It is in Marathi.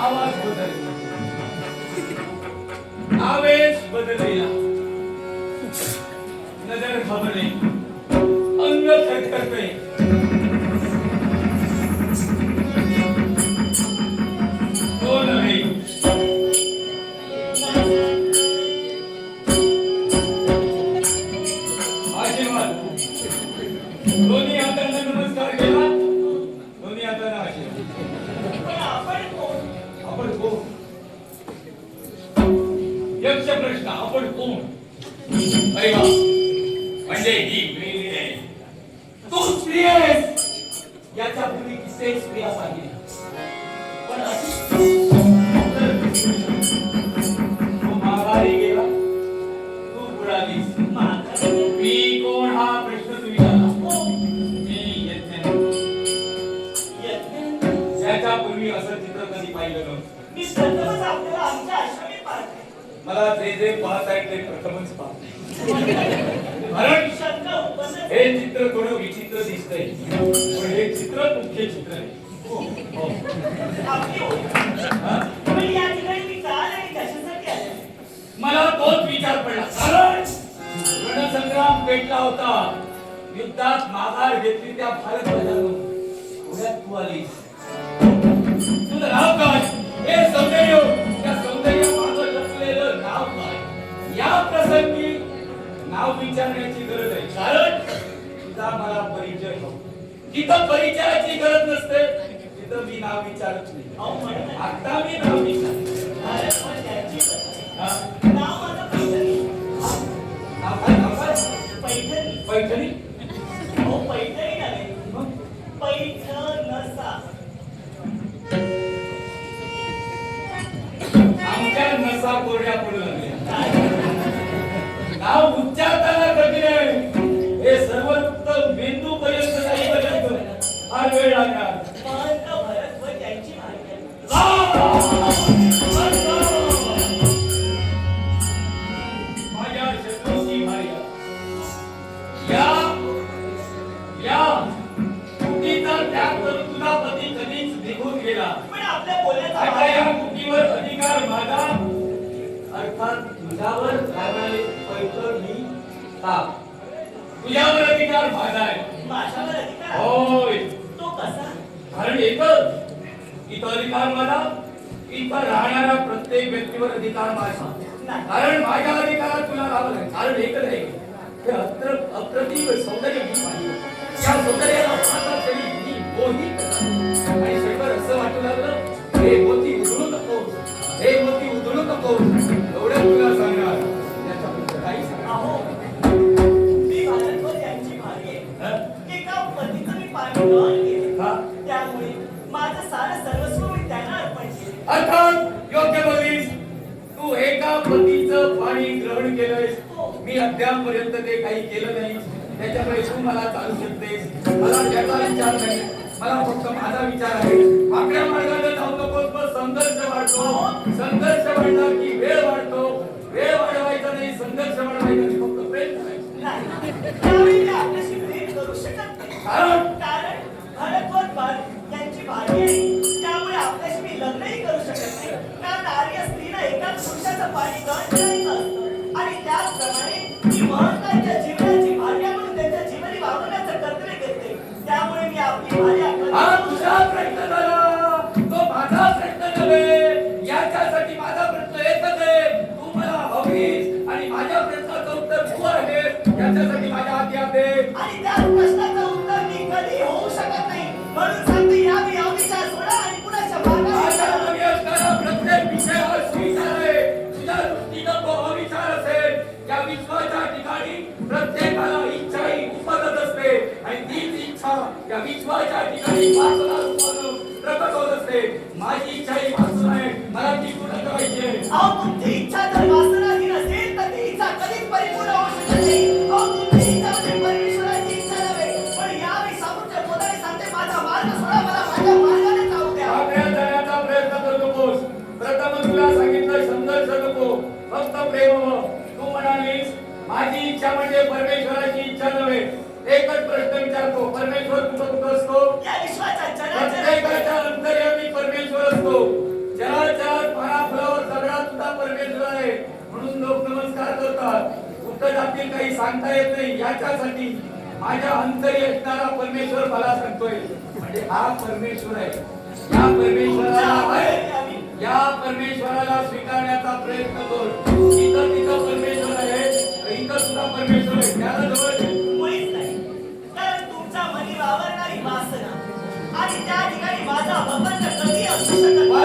आवाज बदलला, आवेश बदलला, नजर घाबरली, अंग थरथरते. तो नव्हे आशीर्वाद. दोन्ही हातांना नमस्कार केला, दोन्ही हातांना आशीर्वाद. आपण कोण? यक्ष प्रश्न, आपण कोण? अरे वा, म्हणजे ही प्रिय आहे. तू स्त्री आहेस. याच्या पूर्वी कित्येक स्त्रिया पाहिल्या, पण अशी तू माघारी गेला, तू बुडालीस. मी कोण हा प्रश्न तू विचारला. मी यज्ञ. याच्या पूर्वी असं चित्र कधी पाहिलं नव्हतं. मी प्रथमच आपल्याला आमच्या आश्रमी पाहते. मला जे जे पाहत आहेत ते प्रथमच पाहते. कारण शंका उत्पन्न हे चित्र थोडं विचित्र दिसतंय, पण हे चित्र मुख्य चित्र आहे. हो. आपली होती. हा? पण या ठिकाणी मी का आणि कशासाठी आले? मला तोच विचार पडला. कारण रणसंग्राम पेटला होता, युद्धात माघार घेतली त्या भारतध्वजानं. पुण्यात तू आलीस. तुझं नाव काय? हे सौंदर्य, त्या सौंदर्य माझं लपलेलं नाव काय? या प्रसंगी नाव विचारण्याची गरज आहे, कारण तुझा मला परिचय हो. जिथं परिचयाची गरज नसते तिथं मी नाव विचारत नाही. अहो म्हणत आता मी नाव विचार. भारत याची हा? नाव माझं पैठणी. नाव काय? नाव काय? पैठणी. पैठणी. अहो पैठणी नव्हे, पैठणसा. आमच्या नसा कोरड्या पडू लागल्या. नाव उच्चारताना कठीण आहे. हे सर्वोत्तम बिंदू पर्यंत जाईपर्यंत फार वेळ लागणार. महंत भरत यांची माहिती. माझ्या शत्रूची माया. या मुठीचा त्याग करून तुझा पती कधीच निघून गेला. पण आपल्या बोलण्याचा आता या मुठीवर अधिकार माझा, अर्थात तुझ्यावर लागणारे पैठणी ताप. तुझ्यावर अधिकार माझा आहे. माझ्यावर अधिकार आहे. होय. तो कसा? कारण एकच, इथं अधिकार माझा, इथं राहणाऱ्या प्रत्येक व्यक्तीवर अधिकार माझा. नाही. कारण माझ्या अधिकारात तुला राहावं लागेल. कारण एकच आहे, हे अप्रतिम सौंदर्य मी पाहिलं. या सौंदर्याला पाहता तरी मी मोहित झालो. आणि शेवट असं वाटू लागलं, हे मोती उधळू नकोस, हे मोती उधळू नकोस. एवढं तुला सांगणार, याच्याबद्दल काही सांग. अहो, मी भारतवर यांची मागे एका पतीचं मी पाणी ग्रहण केले. हा? त्यामुळे माझं सारं सर्वस्व मी त्यांना अर्पण केले. अर्थात योग्य बोललीस. तू एका पतीचं पाणी ग्रहण केलंयस. मी अद्यापर्यंत ते काही केलं नाही. त्याच्यामुळे तू मला चालू शकतेस. मला त्याचा विचार नाही, मला फक्त माझा विचार आहे. आपल्या मार्गाने जाऊ नकोस, पण संघर्ष वाढतो. संघर्ष वाढला की वेळ वाढतो. वेळ वाढवायचा नाही, संघर्ष वाढवायचा नाही, फक्त प्रेम करायचं. नाही, त्यावेळी मी आपल्याशी प्रेम करू शकत नाही. कारण भरतवर यांची भारी आहे. त्यामुळे आपल्याशी मी लग्नही करू शकत नाही. कारण आर्य स्त्रीला एकाच पुरुषाचं पाणी ग्रहण करायचं असतं. आणि त्याचप्रमाणे मी महत्वाच्या जीवनाची भार्या म्हणून त्यांच्या जीवनी वागवण्याचं कर्तव्य करते. त्यामुळे मी आपली भार्या हा तुझा प्रयत्न झाला, तो माझा प्रयत्न नव्हे. याच्यासाठी माझा प्रयत्न एकच आहे, तू मला हवीस आणि माझ्या प्रश्नाचं उत्तर तू आहेस. याच्यासाठी माझ्या हाती आहे. आणि त्या प्रश्नाचं उत्तर मी कधी होऊ शकत नाही. म्हणून सांगते, या मी अविचार सोडा आणि कुणाच्या माझ्या मार्गाने मनी असणारा प्रत्येक विषय हा सुविचार आहे. तुझ्या दृष्टीनं तो अविचार असेल. या विश्वाच्या ठिकाणी प्रत्येकाला इच्छा ही उपजत असते आणि तीच इच्छा या विश्वाच्या ठिकाणी वासना रूपानं प्रकट होत असते. माझी इच्छा ही वासना आहे, मला ती पूर्ण करायची आहे. अहो, तुमची इच्छा जर वासनाही नसेल तर ती इच्छा कधीच परिपूर्ण होऊ शकत नाही. अहो, तुमची इच्छा म्हणजे परमेश्वराची इच्छा नव्हे. पण यावेळी सामुच्या बोलाने सांगते, माझा मार्ग सोडा, मला माझ्या मार्गाने जाऊ द्या. आपल्या जाण्याचा प्रयत्न करू नकोस. प्रथम तुला सांगितलं, संघर्ष नको, फक्त प्रेम हवं. तू म्हणालीस माझी इच्छा म्हणजे परमेश्वराची इच्छा नव्हे. एकच प्रश्न विचारतो, परमेश्वर कुठं कुठं असतो? या विश्वाच्या प्रत्येकाच्या अंतर्यामी परमेश्वर असतो. जरा लोक नमस्कार करतात, कुठं जातील काही सांगता येत नाही. याच्यासाठी माझ्या अंतरी असणारा परमेश्वर मला सांगतोय, म्हणजे हा परमेश्वर आहे. या परमेश्वराला स्वीकारण्याचा प्रयत्न कर. इथं तिथं परमेश्वर आहे, इथं सुद्धा परमेश्वर आहे, त्याला जवळ ठेव. मुळीच नाही. कारण तुमच्या मनी वावरणारी वासना आणि त्या ठिकाणी माझा बबंद कधी असू शकत नाही.